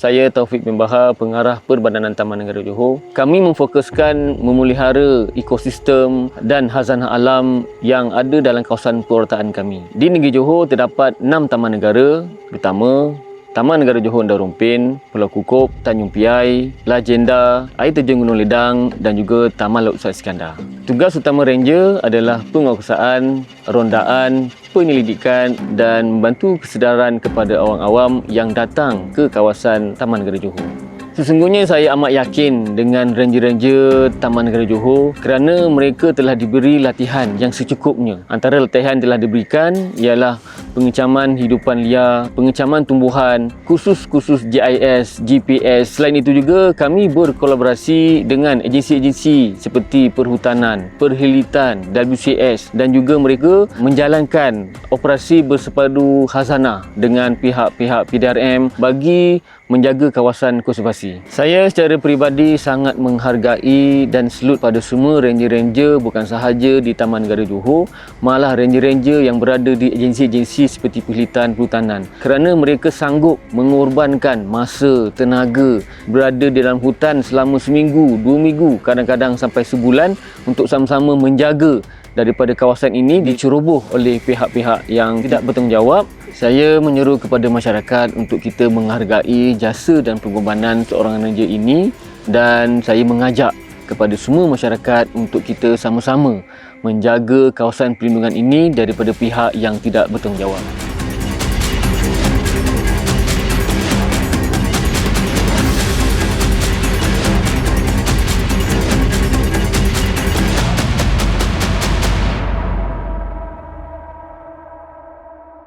Saya Taufik bin Bahar, Pengarah Perbadanan Taman Negara Johor. Kami memfokuskan memelihara ekosistem dan khazanah alam yang ada dalam kawasan pewartaan kami. Di negeri Johor terdapat 6 taman negara utama: Taman Negara Johor Endau Rumpin, Pulau Kukup, Tanjung Piai, Lagenda, Air Terjun Gunung Ledang dan juga Taman Laut Saiz Iskandar. Tugas utama ranger adalah penguasaan, rondaan, penyelidikan dan membantu kesedaran kepada orang awam yang datang ke kawasan Taman Negara Johor. Sesungguhnya saya amat yakin dengan ranger-ranger Taman Negara Johor kerana mereka telah diberi latihan yang secukupnya. Antara latihan telah diberikan ialah pengecaman hidupan liar, pengecaman tumbuhan, kursus-kursus GIS, GPS. Selain itu juga kami berkolaborasi dengan agensi-agensi seperti Perhutanan, Perhilitan, WCS dan juga mereka menjalankan operasi bersepadu khazanah dengan pihak-pihak PDRM bagi menjaga kawasan konservasi. Saya secara peribadi sangat menghargai dan salut pada semua ranger-ranger bukan sahaja di Taman Negara Johor, malah ranger-ranger yang berada di agensi-agensi seperti Perhilitan, Perhutanan, kerana mereka sanggup mengorbankan masa, tenaga, berada di dalam hutan selama seminggu, 2 minggu, kadang-kadang sampai sebulan untuk sama-sama menjaga daripada kawasan ini diceroboh oleh pihak-pihak yang tidak bertanggungjawab. Saya menyeru kepada masyarakat untuk kita menghargai jasa dan pengorbanan seorang ranger ini, dan saya mengajak kepada semua masyarakat untuk kita sama-sama menjaga kawasan perlindungan ini daripada pihak yang tidak bertanggungjawab.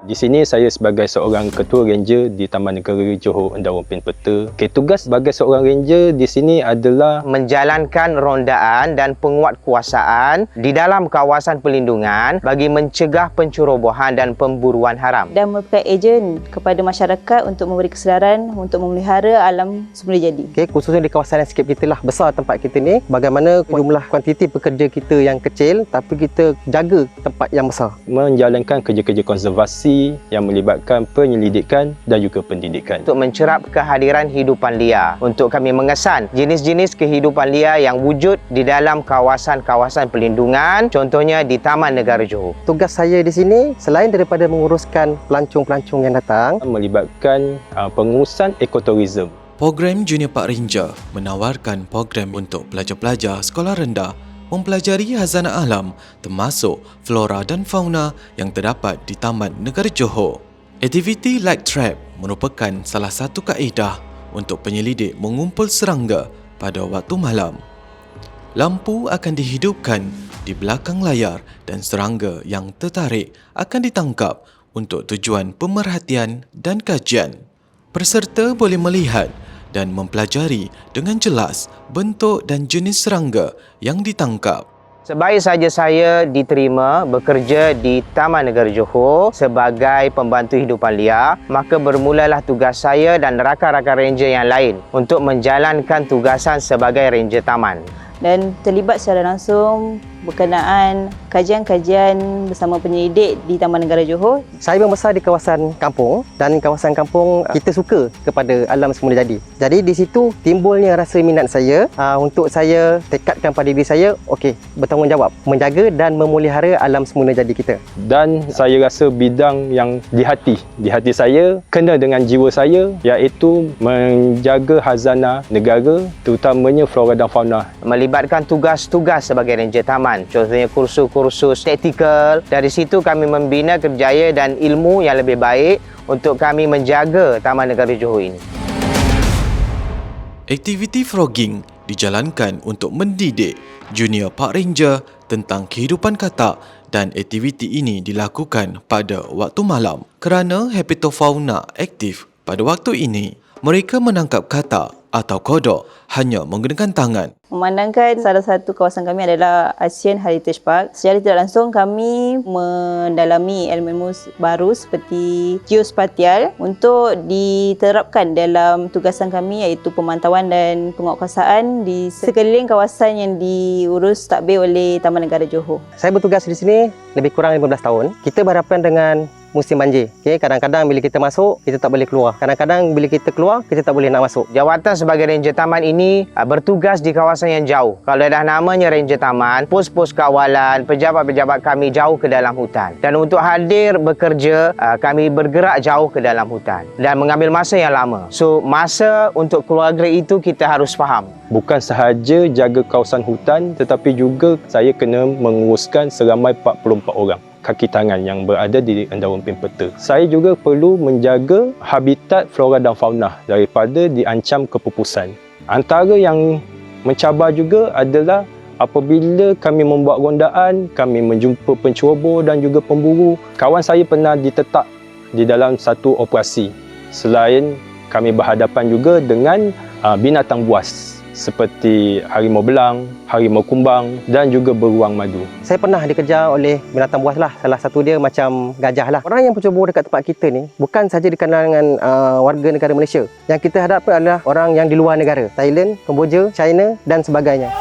Di sini saya sebagai seorang ketua ranger di Taman Negara Johor Endau Rumpin Peta. Tugas sebagai seorang ranger di sini adalah menjalankan rondaan dan penguatkuasaan di dalam kawasan perlindungan bagi mencegah pencerobohan dan pemburuan haram. Dan merupakan ejen kepada masyarakat untuk memberi kesedaran untuk memelihara alam semula jadi. Khususnya di kawasan landscape kita lah, besar tempat kita ni, bagaimana jumlah kuantiti pekerja kita yang kecil tapi kita jaga tempat yang besar. Menjalankan kerja-kerja konservasi yang melibatkan penyelidikan dan juga pendidikan. Untuk mencerap kehadiran hidupan liar, untuk kami mengesan jenis-jenis kehidupan liar yang wujud di dalam kawasan-kawasan perlindungan, contohnya di Taman Negara Johor. Tugas saya di sini, selain daripada menguruskan pelancong-pelancong yang datang, melibatkan pengurusan ekoturism. Program Junior Park Ranger menawarkan program untuk pelajar-pelajar sekolah rendah mempelajari khazanah alam termasuk flora dan fauna yang terdapat di Taman Negara Johor. Aktiviti Light Trap merupakan salah satu kaedah untuk penyelidik mengumpul serangga pada waktu malam. Lampu akan dihidupkan di belakang layar dan serangga yang tertarik akan ditangkap untuk tujuan pemerhatian dan kajian. Peserta boleh melihat dan mempelajari dengan jelas bentuk dan jenis serangga yang ditangkap. Sebaik saja saya diterima bekerja di Taman Negara Johor sebagai pembantu hidupan liar, maka bermulalah tugas saya dan rakan-rakan ranger yang lain untuk menjalankan tugasan sebagai ranger taman. Dan terlibat secara langsung berkenaan kajian-kajian bersama penyelidik di Taman Negara Johor. Saya membesar di kawasan kampung, dan kawasan kampung kita suka kepada alam semula jadi. Jadi di situ timbulnya rasa minat saya untuk saya tekadkan pada diri saya, okey, bertanggungjawab menjaga dan memelihara alam semula jadi kita. Dan saya rasa bidang yang di hati saya kena dengan jiwa saya, iaitu menjaga khazanah negara, terutamanya flora dan fauna. Melibatkan tugas-tugas sebagai ranger taman, contohnya kursus-kursus taktikal. Dari situ kami membina kerjaya dan ilmu yang lebih baik untuk kami menjaga Taman Negara Johor ini. Aktiviti frogging dijalankan untuk mendidik junior park ranger tentang kehidupan katak dan aktiviti ini dilakukan pada waktu malam. Kerana habitofauna aktif pada waktu ini, mereka menangkap katak atau kodok hanya menggunakan tangan. Memandangkan salah satu kawasan kami adalah ASEAN Heritage Park, secara tidak langsung kami mendalami ilmu baru seperti geospatial untuk diterapkan dalam tugasan kami, iaitu pemantauan dan penguatkuasaan di sekeliling kawasan yang diurus tadbir oleh Taman Negara Johor. Saya bertugas di sini lebih kurang 15 tahun. Kita berhadapan dengan musim banjir. Okay, kadang-kadang bila kita masuk, kita tak boleh keluar. Kadang-kadang bila kita keluar, kita tak boleh nak masuk. Jawatan sebagai ranger taman ini bertugas di kawasan yang jauh. Kalau dah namanya ranger taman, pos-pos kawalan, pejabat-pejabat kami jauh ke dalam hutan. Dan untuk hadir bekerja, kami bergerak jauh ke dalam hutan dan mengambil masa yang lama. So, masa untuk keluarga itu kita harus faham. Bukan sahaja jaga kawasan hutan, tetapi juga saya kena menguruskan seramai 44 orang kaki tangan yang berada di Endawan Peta. Saya juga perlu menjaga habitat flora dan fauna daripada diancam kepupusan. Antara yang mencabar juga adalah apabila kami membuat rondaan, kami menjumpa penceroboh dan juga pemburu. Kawan saya pernah ditetak di dalam satu operasi. Selain kami berhadapan juga dengan binatang buas seperti harimau belang, harimau kumbang dan juga beruang madu. Saya pernah dikejar oleh binatang buas lah. Salah satu dia macam gajah lah. Orang yang penceroboh dekat tempat kita ni bukan saja di kalangan warga negara Malaysia. Yang kita hadapkan adalah orang yang di luar negara. Thailand, Kemboja, China dan sebagainya.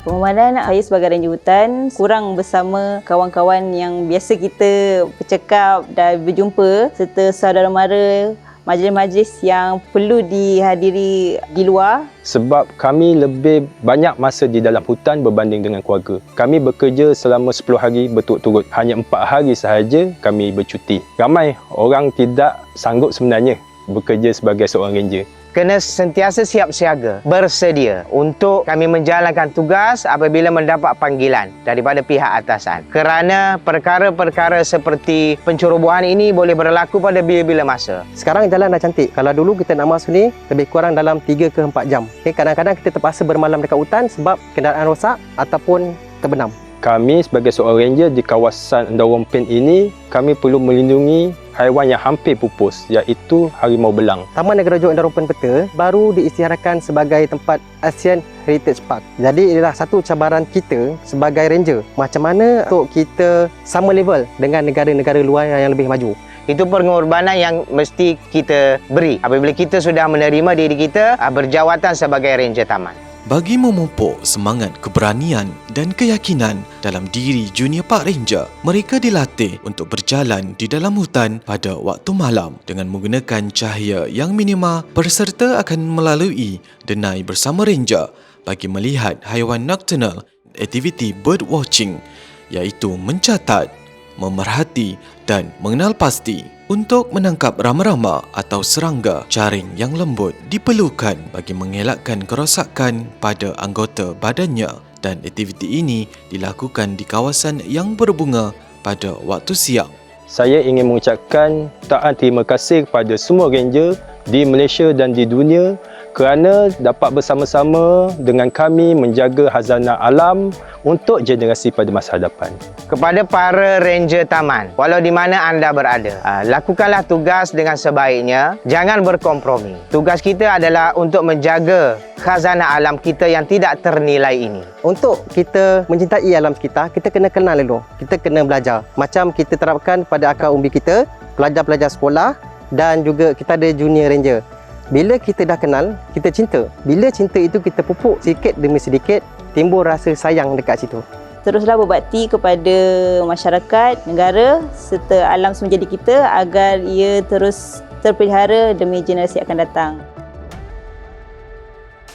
Pengorbanan saya sebagai ranger hutan kurang bersama kawan-kawan yang biasa kita bercakap dan berjumpa, serta saudara mara, majlis-majlis yang perlu dihadiri di luar. Sebab kami lebih banyak masa di dalam hutan berbanding dengan keluarga. Kami bekerja selama 10 hari berturut-turut. Hanya 4 hari sahaja kami bercuti. Ramai orang tidak sanggup sebenarnya bekerja sebagai seorang ranger. Kena sentiasa siap siaga, bersedia untuk kami menjalankan tugas apabila mendapat panggilan daripada pihak atasan. Kerana perkara-perkara seperti pencerobohan ini boleh berlaku pada bila-bila masa. Sekarang jalan dah cantik. Kalau dulu kita nak masuk ni lebih kurang dalam 3 ke 4 jam. Okay, kadang-kadang kita terpaksa bermalam dekat hutan sebab kenderaan rosak ataupun terbenam. Kami sebagai seorang ranger di kawasan Endawan Pen ini, kami perlu melindungi haiwan yang hampir pupus, iaitu harimau belang. Taman Negara Johor Endawan Peta baru diisytiharkan sebagai tempat ASEAN Heritage Park. Jadi inilah satu cabaran kita sebagai ranger. Macam mana untuk kita sama level dengan negara-negara luar yang lebih maju. Itu pengorbanan yang mesti kita beri apabila kita sudah menerima diri kita berjawatan sebagai ranger taman. Bagi memupuk semangat keberanian dan keyakinan dalam diri junior park ranger, mereka dilatih untuk berjalan di dalam hutan pada waktu malam dengan menggunakan cahaya yang minima. Peserta akan melalui denai bersama ranger bagi melihat haiwan nocturnal, aktiviti bird watching, iaitu mencatat, memerhati dan mengenal pasti. Untuk menangkap rama-rama atau serangga, jaring yang lembut diperlukan bagi mengelakkan kerosakan pada anggota badannya, dan aktiviti ini dilakukan di kawasan yang berbunga pada waktu siang. Saya ingin mengucapkan jutaan terima kasih kepada semua ranger di Malaysia dan di dunia kerana dapat bersama-sama dengan kami menjaga khazanah alam untuk generasi pada masa hadapan. Kepada para ranger taman, walau di mana anda berada, lakukanlah tugas dengan sebaiknya, jangan berkompromi. Tugas kita adalah untuk menjaga khazanah alam kita yang tidak ternilai ini. Untuk kita mencintai alam sekitar, kita kena kenal dulu. Kita kena belajar. Macam kita terapkan pada akar umbi kita, pelajar-pelajar sekolah dan juga kita ada junior ranger. Bila kita dah kenal, kita cinta. Bila cinta itu kita pupuk sedikit demi sedikit, timbul rasa sayang dekat situ. Teruslah berbakti kepada masyarakat, negara serta alam semesta jadi kita agar ia terus terpelihara demi generasi akan datang.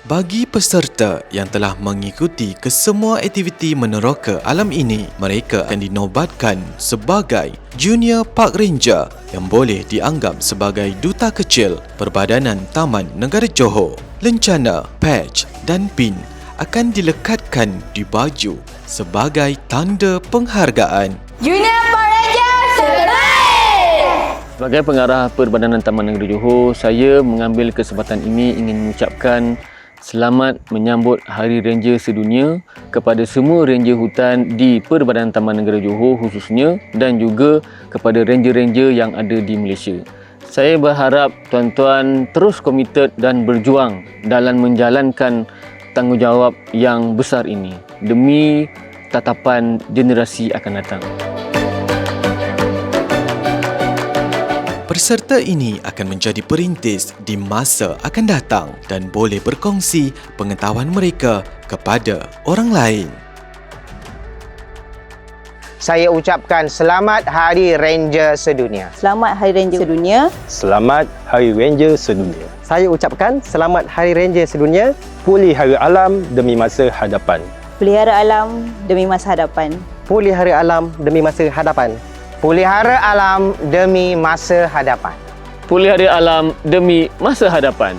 Bagi peserta yang telah mengikuti kesemua aktiviti meneroka alam ini, mereka akan dinobatkan sebagai Junior Park Ranger yang boleh dianggap sebagai duta kecil Perbadanan Taman Negara Johor. Lencana, patch dan pin akan dilekatkan di baju sebagai tanda penghargaan. Junior Park Ranger terbaik! Sebagai pengarah Perbadanan Taman Negara Johor, saya mengambil kesempatan ini ingin mengucapkan Selamat menyambut Hari Ranger Sedunia kepada semua ranger hutan di Perbadanan Taman Negara Johor khususnya dan juga kepada ranger-ranger yang ada di Malaysia. Saya berharap tuan-tuan terus komited dan berjuang dalam menjalankan tanggungjawab yang besar ini demi tatapan generasi akan datang. Peserta ini akan menjadi perintis di masa akan datang dan boleh berkongsi pengetahuan mereka kepada orang lain. Saya ucapkan selamat Hari Ranger Sedunia. Selamat Hari Ranger Sedunia. Selamat Hari Ranger Sedunia. Saya ucapkan selamat Hari Ranger Sedunia. Pelihara alam demi masa hadapan. Pelihara alam demi masa hadapan. Pelihara alam demi masa hadapan. Pelihara alam demi masa hadapan. Pelihara alam demi masa hadapan.